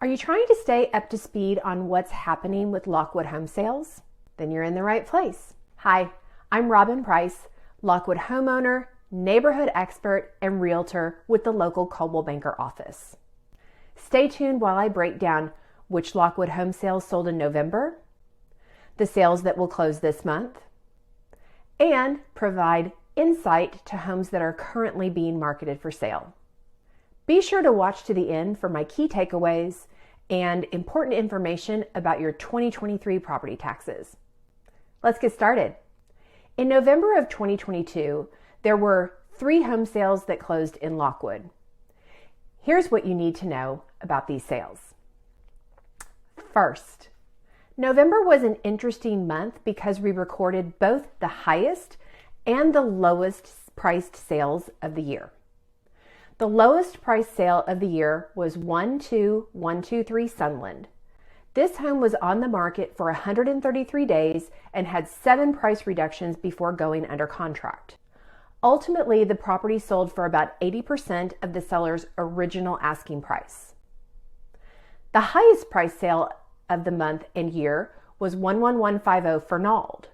Are you trying to stay up to speed on what's happening with Lochwood home sales? Then you're in the right place. Hi, I'm Robyn Price, Lochwood homeowner, neighborhood expert, and realtor with the local Coldwell Banker office. Stay tuned while I break down which Lochwood home sales sold in November, the sales that will close this month, and provide insight to homes that are currently being marketed for sale. Be sure to watch to the end for my key takeaways and important information about your 2023 property taxes. Let's get started. In November of 2022, there were 3 home sales that closed in Lochwood. Here's what you need to know about these sales. First, November was an interesting month because we recorded both the highest and the lowest priced sales of the year. The lowest price sale of the year was 12123 Sunland. This home was on the market for 133 days and had 7 price reductions before going under contract. Ultimately, the property sold for about 80% of the seller's original asking price. The highest price sale of the month and year was 11150 Fernald.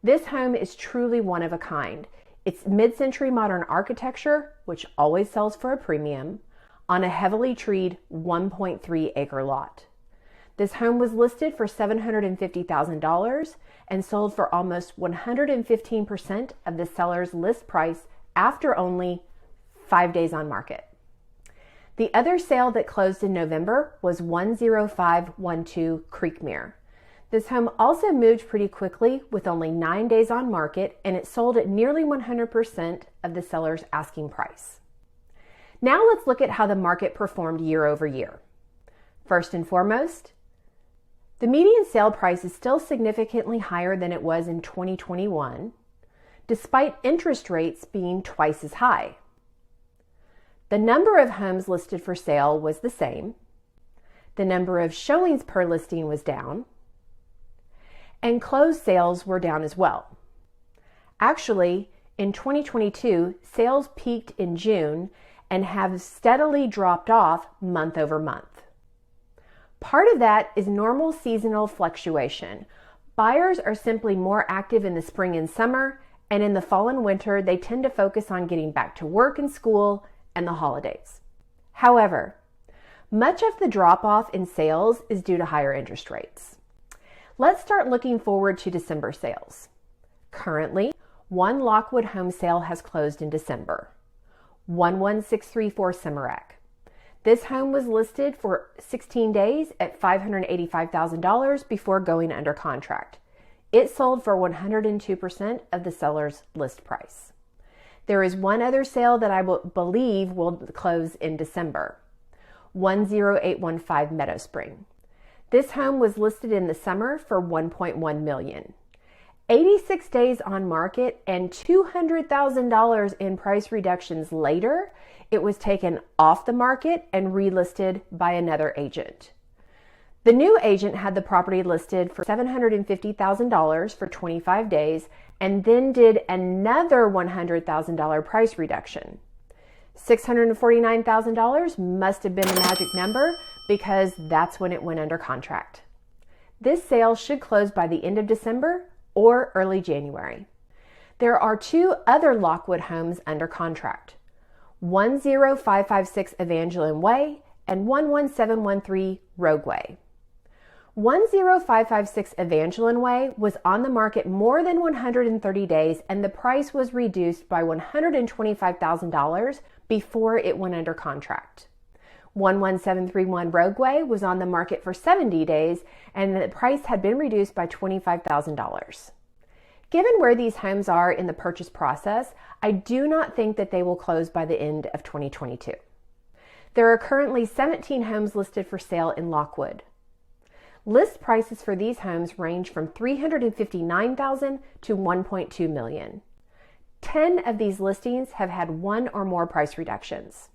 This home is truly one of a kind. It's mid-century modern architecture, which always sells for a premium, on a heavily treed 1.3 acre lot. This home was listed for $750,000 and sold for almost 115% of the seller's list price after only 5 days on market. The other sale that closed in November was 10512 Creekmere. This home also moved pretty quickly with only 9 days on market, and it sold at nearly 100% of the seller's asking price. Now let's look at how the market performed year over year. First and foremost, the median sale price is still significantly higher than it was in 2021, despite interest rates being twice as high. The number of homes listed for sale was the same. The number of showings per listing was down, and closed sales were down as well. Actually, in 2022, sales peaked in June and have steadily dropped off month over month. Part of that is normal seasonal fluctuation. Buyers are simply more active in the spring and summer, and in the fall and winter, they tend to focus on getting back to work and school and the holidays. However, much of the drop-off in sales is due to higher interest rates. Let's start looking forward to December sales. Currently, one Lochwood home sale has closed in December, 11634 Cimarec. This home was listed for 16 days at $585,000 before going under contract. It sold for 102% of the seller's list price. There is one other sale that I believe will close in December, 10815 Meadow Spring. This home was listed in the summer for $1.1 million. 86 days on market and $200,000 in price reductions later, it was taken off the market and relisted by another agent. The new agent had the property listed for $750,000 for 25 days and then did another $100,000 price reduction. $649,000 must have been the magic number because that's when it went under contract. This sale should close by the end of December or early January. There are 2 other Lochwood homes under contract, 10556 Evangeline Way and 11713 Rogue Way. 10556 Evangeline Way was on the market more than 130 days and the price was reduced by $125,000 before it went under contract. 11731 Rogue Way was on the market for 70 days and the price had been reduced by $25,000. Given where these homes are in the purchase process, I do not think that they will close by the end of 2022. There are currently 17 homes listed for sale in Lochwood. List prices for these homes range from $359,000 to $1.2 million. 10 of these listings have had 1 or more price reductions.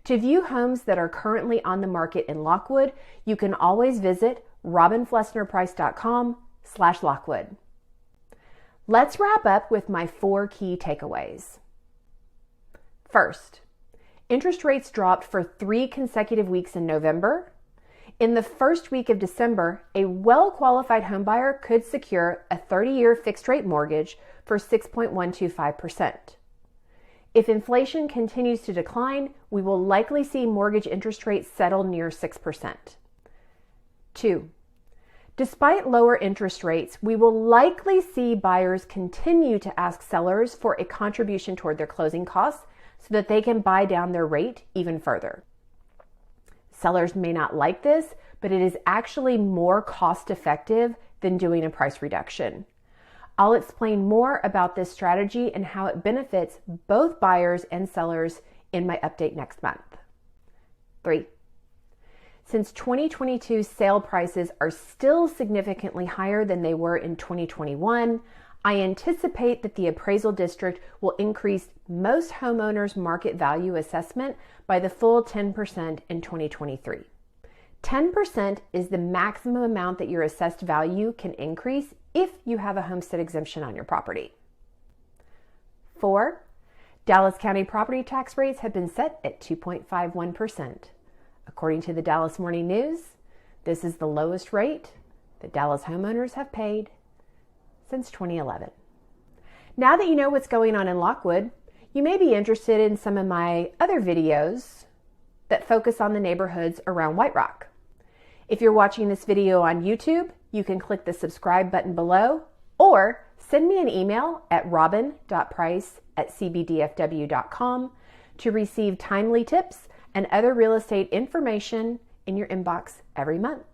To view homes that are currently on the market in Lochwood, you can always visit robynflessnerprice.com/Lochwood. Let's wrap up with my 4 key takeaways. First, interest rates dropped for 3 consecutive weeks in November. In the first week of December, a well-qualified homebuyer could secure a 30-year fixed-rate mortgage for 6.125%. If inflation continues to decline, we will likely see mortgage interest rates settle near 6%. 2. Despite lower interest rates, we will likely see buyers continue to ask sellers for a contribution toward their closing costs so that they can buy down their rate even further. Sellers may not like this, but it is actually more cost-effective than doing a price reduction. I'll explain more about this strategy and how it benefits both buyers and sellers in my update next month. 3. Since 2022 sale prices are still significantly higher than they were in 2021, I anticipate that the appraisal district will increase most homeowners' market value assessment by the full 10% in 2023. 10% is the maximum amount that your assessed value can increase if you have a homestead exemption on your property. 4. Dallas County property tax rates have been set at 2.51%. According to the Dallas Morning News, this is the lowest rate that Dallas homeowners have paid since 2011. Now that you know what's going on in Lochwood, you may be interested in some of my other videos that focus on the neighborhoods around White Rock. If you're watching this video on YouTube, you can click the subscribe button below or send me an email at robyn.price@cbdfw.com to receive timely tips and other real estate information in your inbox every month.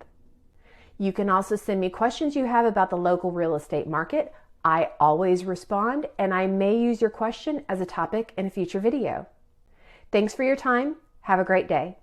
You can also send me questions you have about the local real estate market. I always respond, and I may use your question as a topic in a future video. Thanks for your time. Have a great day.